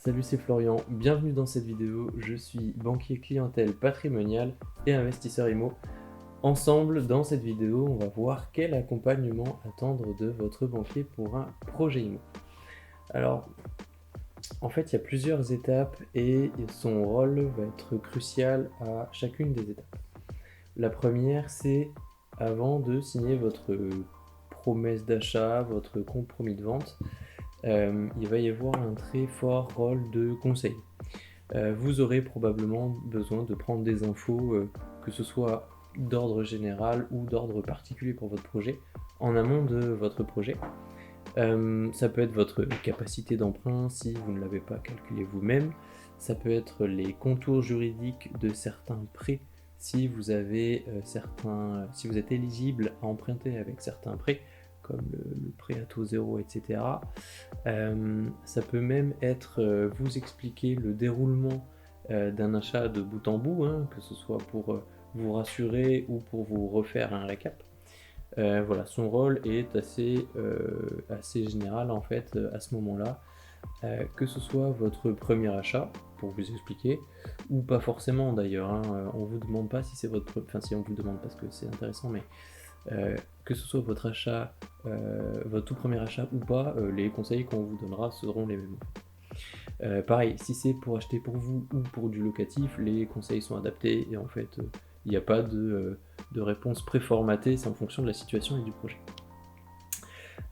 Salut, c'est Florian, bienvenue dans cette vidéo. Je suis banquier clientèle patrimonial et investisseur IMO. Ensemble, dans cette vidéo, on va voir quel accompagnement attendre de votre banquier pour un projet IMO. Alors, en fait, il y a plusieurs étapes et son rôle va être crucial à chacune des étapes. La première, c'est avant de signer votre promesse d'achat, votre compromis de vente, il va y avoir un très fort rôle de conseil. Vous aurez probablement besoin de prendre des infos, que ce soit d'ordre général ou d'ordre particulier pour votre projet, en amont de votre projet. Ça peut être votre capacité d'emprunt si vous ne l'avez pas calculé vous-même. Ça peut être les contours juridiques de certains prêts si vous avez si vous êtes éligible à emprunter avec certains prêts, comme le prêt à taux zéro, etc. Ça peut même être vous expliquer le déroulement d'un achat de bout en bout, hein, que ce soit pour vous rassurer ou pour vous refaire un récap. Voilà, son rôle est assez général en fait à ce moment-là, que ce soit votre premier achat pour vous expliquer ou pas forcément d'ailleurs, hein, on vous demande pas si c'est votre, enfin si on vous demande parce que c'est intéressant, mais que ce soit votre achat, votre tout premier achat ou pas, les conseils qu'on vous donnera seront les mêmes. Pareil, si c'est pour acheter pour vous ou pour du locatif, les conseils sont adaptés et en fait, il n'y a pas de réponse préformatée, c'est en fonction de la situation et du projet.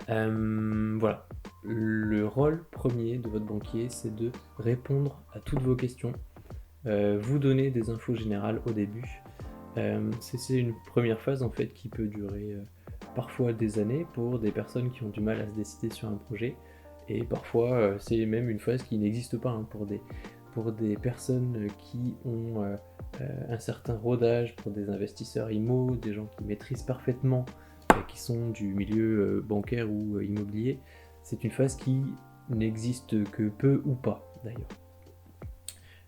Voilà, le rôle premier de votre banquier, c'est de répondre à toutes vos questions, vous donner des infos générales au début. C'est une première phase en fait qui peut durer parfois des années pour des personnes qui ont du mal à se décider sur un projet, et parfois c'est même une phase qui n'existe pas, hein, pour des personnes qui ont un certain rodage, pour des investisseurs IMO, des gens qui maîtrisent parfaitement, qui sont du milieu bancaire ou immobilier. C'est une phase qui n'existe que peu ou pas d'ailleurs.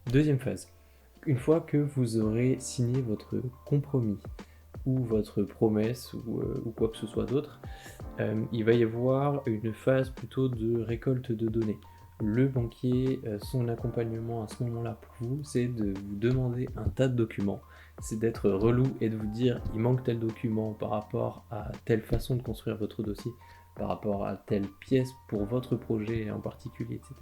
Deuxième phase. Une fois que vous aurez signé votre compromis ou votre promesse ou quoi que ce soit d'autre, il va y avoir une phase plutôt de récolte de données. Le banquier, son accompagnement à ce moment-là pour vous, c'est de vous demander un tas de documents, c'est d'être relou et de vous dire il manque tel document par rapport à telle façon de construire votre dossier, par rapport à telle pièce pour votre projet en particulier, etc.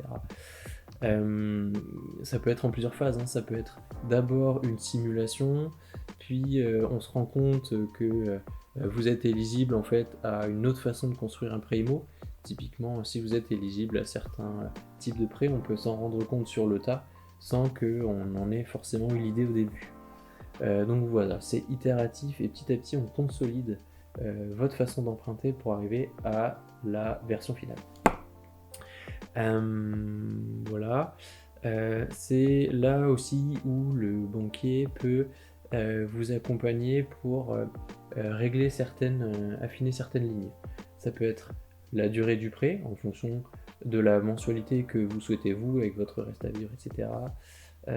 Ça peut être en plusieurs phases, hein. Ça peut être d'abord une simulation, puis on se rend compte que vous êtes éligible en fait à une autre façon de construire un prêt IMO. Typiquement, si vous êtes éligible à certains types de prêts, on peut s'en rendre compte sur le tas sans qu'on en ait forcément eu l'idée au début. Donc voilà, c'est itératif et petit à petit on consolide votre façon d'emprunter pour arriver à la version finale. Voilà, c'est là aussi où le banquier peut vous accompagner pour régler affiner certaines lignes. Ça peut être la durée du prêt en fonction de la mensualité que vous souhaitez vous avec votre reste à vivre, etc.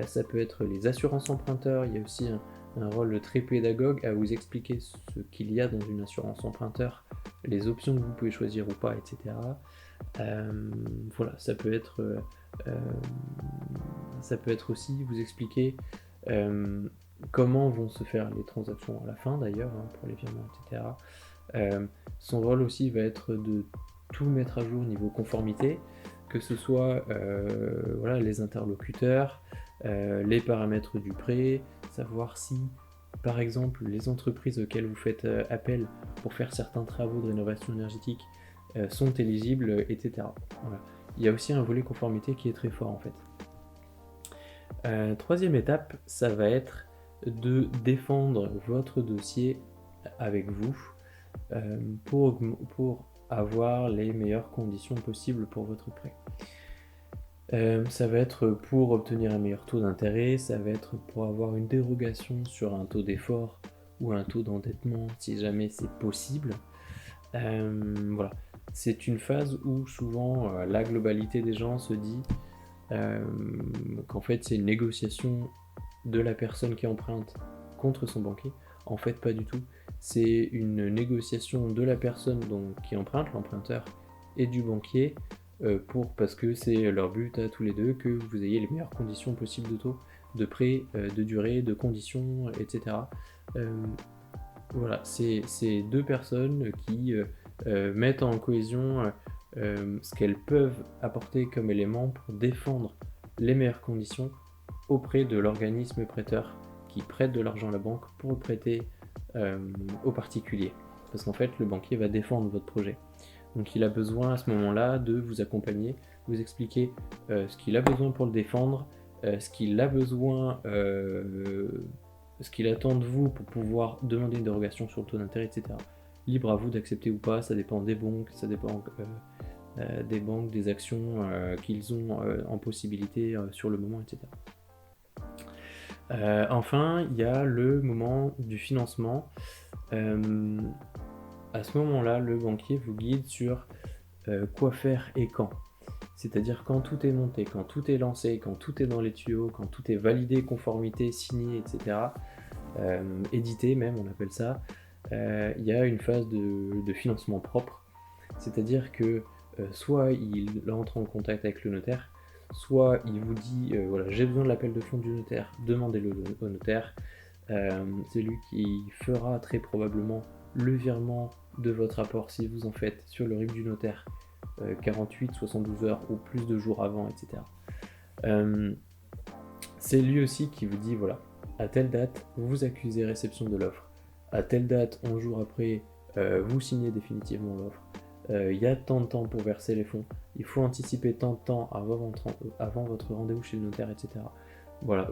Ça peut être les assurances emprunteurs, il y a aussi un rôle très pédagogue à vous expliquer ce qu'il y a dans une assurance emprunteur, les options que vous pouvez choisir ou pas, etc. Voilà, ça peut être aussi vous expliquer comment vont se faire les transactions à la fin d'ailleurs, hein, pour les virements, etc. Son rôle aussi va être de tout mettre à jour niveau conformité, que ce soit voilà, les interlocuteurs, les paramètres du prêt, savoir si par exemple les entreprises auxquelles vous faites appel pour faire certains travaux de rénovation énergétique sont éligibles, etc. Voilà. Il y a aussi un volet conformité qui est très fort en fait. Troisième étape, ça va être de défendre votre dossier avec vous pour avoir les meilleures conditions possibles pour votre prêt. Ça va être pour obtenir un meilleur taux d'intérêt, ça va être pour avoir une dérogation sur un taux d'effort ou un taux d'endettement si jamais c'est possible. Voilà. C'est une phase où souvent la globalité des gens se dit qu'en fait c'est une négociation de la personne qui emprunte contre son banquier. En fait pas du tout. C'est une négociation de la personne qui emprunte, l'emprunteur, et du banquier parce que c'est leur but à tous les deux, que vous ayez les meilleures conditions possibles de taux, de prêt, de durée, de conditions, etc. Voilà, c'est deux personnes qui mettent en cohésion ce qu'elles peuvent apporter comme élément pour défendre les meilleures conditions auprès de l'organisme prêteur qui prête de l'argent à la banque pour le prêter aux particuliers. Parce qu'en fait, le banquier va défendre votre projet. Donc il a besoin à ce moment-là de vous accompagner, vous expliquer ce qu'il a besoin pour le défendre, ce qu'il a besoin, ce qu'il attend de vous pour pouvoir demander une dérogation sur le taux d'intérêt, etc. Libre à vous d'accepter ou pas, ça dépend des banques, ça dépend des actions qu'ils ont en possibilité sur le moment, etc. Enfin, il y a le moment du financement. À ce moment-là, le banquier vous guide sur quoi faire et quand. C'est-à-dire quand tout est monté, quand tout est lancé, quand tout est dans les tuyaux, quand tout est validé, conformité, signé, etc. Édité même, on appelle ça. Il y a une phase de financement propre. C'est-à-dire que soit il entre en contact avec le notaire, soit il vous dit voilà, j'ai besoin de l'appel de fonds du notaire, demandez-le au notaire. C'est lui qui fera très probablement le virement de votre apport si vous en faites sur le RIB du notaire 48, 72 heures ou plus de jours avant, etc. C'est lui aussi qui vous dit voilà, à telle date vous accusez réception de l'offre, à telle date 11 jours après vous signez définitivement l'offre, il y a tant de temps pour verser les fonds, il faut anticiper tant de temps avant votre rendez-vous chez le notaire, etc. Voilà,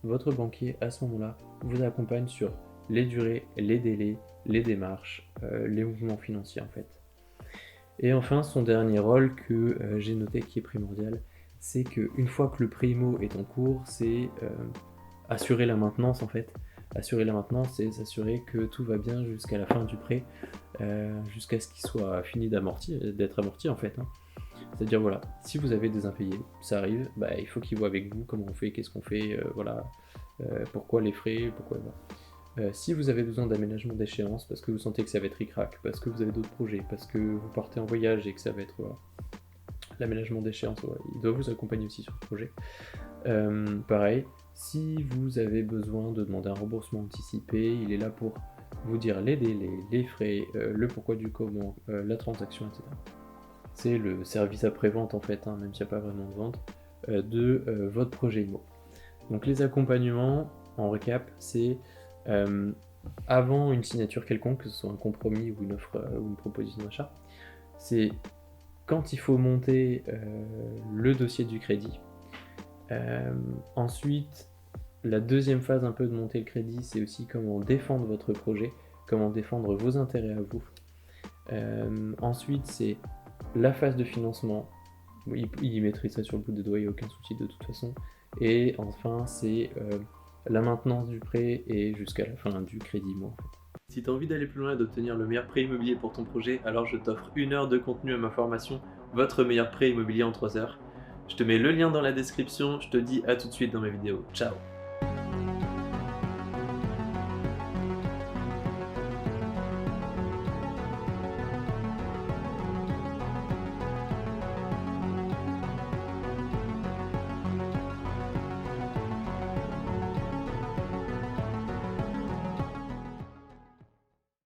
votre banquier à ce moment-là vous accompagne sur les durées, les délais, les démarches, les mouvements financiers en fait. Et enfin, son dernier rôle que j'ai noté qui est primordial, c'est qu'une fois que le prêt IMO est en cours, c'est assurer la maintenance en fait. Assurer la maintenance, c'est s'assurer que tout va bien jusqu'à la fin du prêt, jusqu'à ce qu'il soit fini d'être amorti en fait. Hein. C'est-à-dire voilà, si vous avez des impayés, ça arrive, bah, il faut qu'il voit avec vous comment on fait, qu'est-ce qu'on fait, voilà, pourquoi les frais, pourquoi... Voilà. Si vous avez besoin d'aménagement d'échéance, parce que vous sentez que ça va être ric-rac, parce que vous avez d'autres projets, parce que vous partez en voyage et que ça va être voilà, l'aménagement d'échéance, voilà, il doit vous accompagner aussi sur le projet. Pareil, si vous avez besoin de demander un remboursement anticipé, il est là pour vous dire les délais, les frais, le pourquoi du comment, la transaction, etc. C'est le service après-vente en fait, hein, même s'il n'y a pas vraiment de vente, de votre projet IMO. Donc les accompagnements, en récap, c'est avant une signature quelconque, que ce soit un compromis ou une offre ou une proposition d'achat, c'est quand il faut monter le dossier du crédit. Ensuite, la deuxième phase un peu de monter le crédit, c'est aussi comment défendre votre projet, comment défendre vos intérêts à vous. Ensuite, c'est la phase de financement. Il maîtrise ça sur le bout des doigts, il n'y a aucun souci de toute façon. Et enfin, c'est la maintenance du prêt et jusqu'à la fin du crédit IMO en fait. Si tu as envie d'aller plus loin et d'obtenir le meilleur prêt immobilier pour ton projet, alors je t'offre 1 heure de contenu à ma formation, votre meilleur prêt immobilier en 3 heures. Je te mets le lien dans la description, je te dis à tout de suite dans mes vidéos. Ciao!